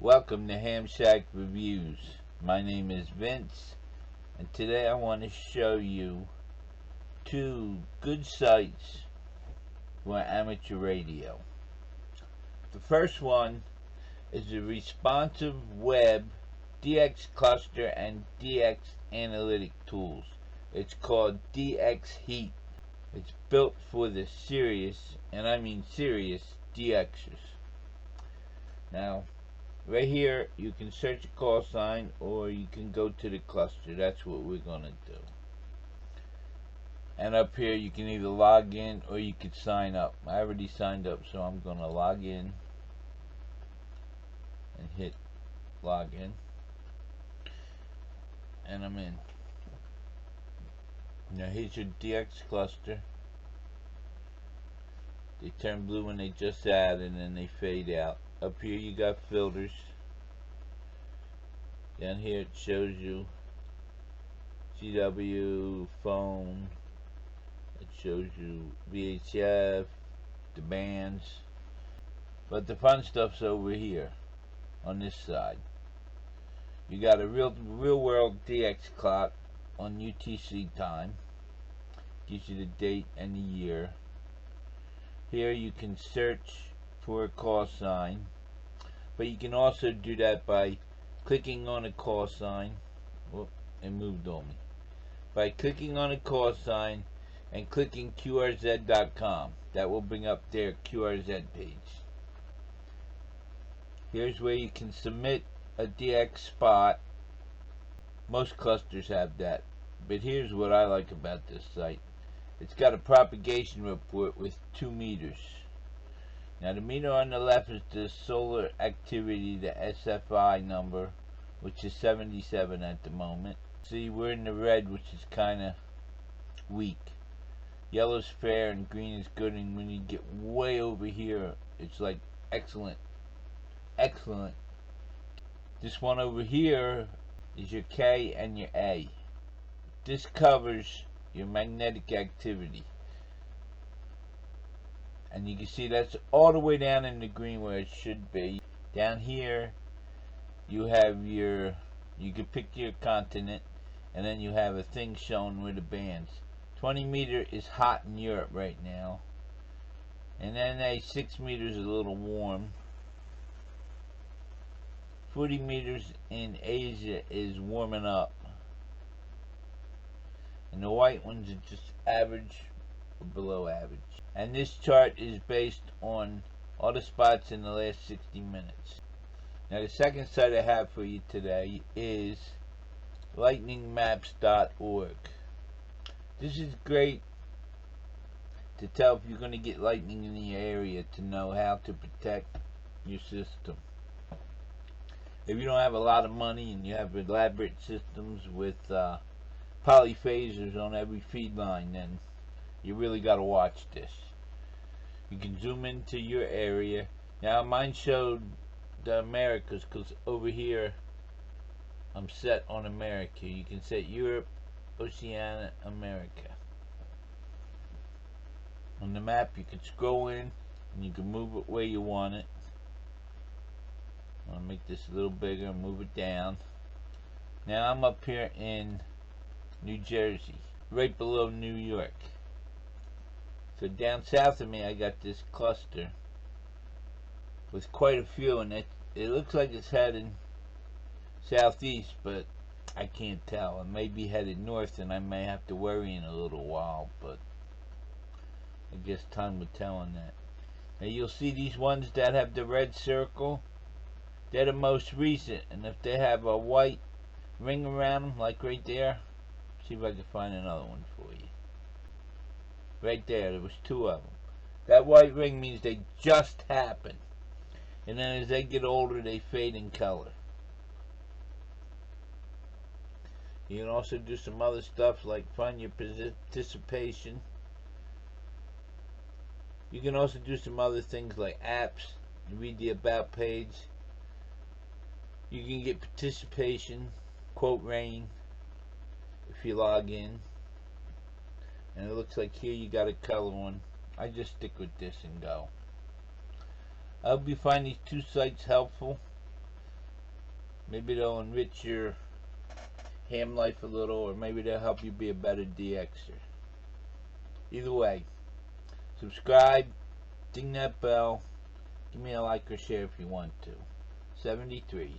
Welcome to Ham Shack Reviews. My name is Vince, and today I want to show you two good sites for amateur radio. The first one is the responsive web DX cluster and DX analytic tools. It's called DX Heat. It's built for the serious, and I mean serious, DXers. Now, right here, you can search a call sign or you can go to the cluster. That's what we're going to do. And up here, you can either log in or you could sign up. I already signed up, so I'm going to log in and hit log in. And I'm in. Now, here's your DX cluster. They turn blue when they just add and then they fade out. Up here you got filters. Down here it shows you CW, phone. It shows you VHF, the bands. But the fun stuff's over here on this side. You got a real world DX clock on UTC time. Gives you the date and the year. Here you can search for a call sign, but you can also do that by clicking on a call sign. Oh, it moved on me. By clicking on a call sign and clicking QRZN.com. That will bring up their QRZN page. Here's where you can submit a DX spot. Most clusters have that, but here's what I like about this site. It's got a propagation report with 2 meters. Now the meter on the left is the solar activity, the SFI number, which is 77 at the moment. See, we're in the red, which is kind of weak. Yellow's fair and green is good, and when you get way over here, it's like excellent. Excellent. This one over here is your K and your A. This covers your magnetic activity. And you can see that's all the way down in the green where it should be. Down here you have your, you can pick your continent, and then you have a thing showing with the bands. 20 meter is hot in Europe right now, and then a 6 meters is a little warm. 40 meters in Asia is warming up, and the white ones are just average or below average. And this chart is based on all the spots in the last 60 minutes. Now the second site I have for you today is lightningmaps.org. This is great to tell if you're going to get lightning in the area, to know how to protect your system. If you don't have a lot of money and you have elaborate systems with polyphasers on every feed line, then you really got to watch this. You can zoom into your area. Now mine showed the Americas because over here I'm set on America. You can set Europe, Oceania, America. On the map you can scroll in and you can move it where you want it. I'm going to make this a little bigger and move it down. Now I'm up here in New Jersey, right below New York. So down south of me I got this cluster with quite a few, and it looks like it's heading southeast, but I can't tell. It may be headed north, and I may have to worry in a little while, but I guess time will tell on that. Now you'll see these ones that have the red circle, they're the most recent, and if they have a white ring around them, like right there, see if I can find another one for you. Right there was 2 of them. That white ring means they just happened, and then as they get older they fade in color. You can also do some other stuff like find your participation. You can also do some other things like apps. You read the about page. You can get participation, quote rain, if you log in. And it looks like here you got a color one. I just stick with this and go. I hope you find these 2 sites helpful. Maybe they'll enrich your ham life a little, or maybe they'll help you be a better DXer. Either way, subscribe, ding that bell, give me a like or share if you want to. 73s.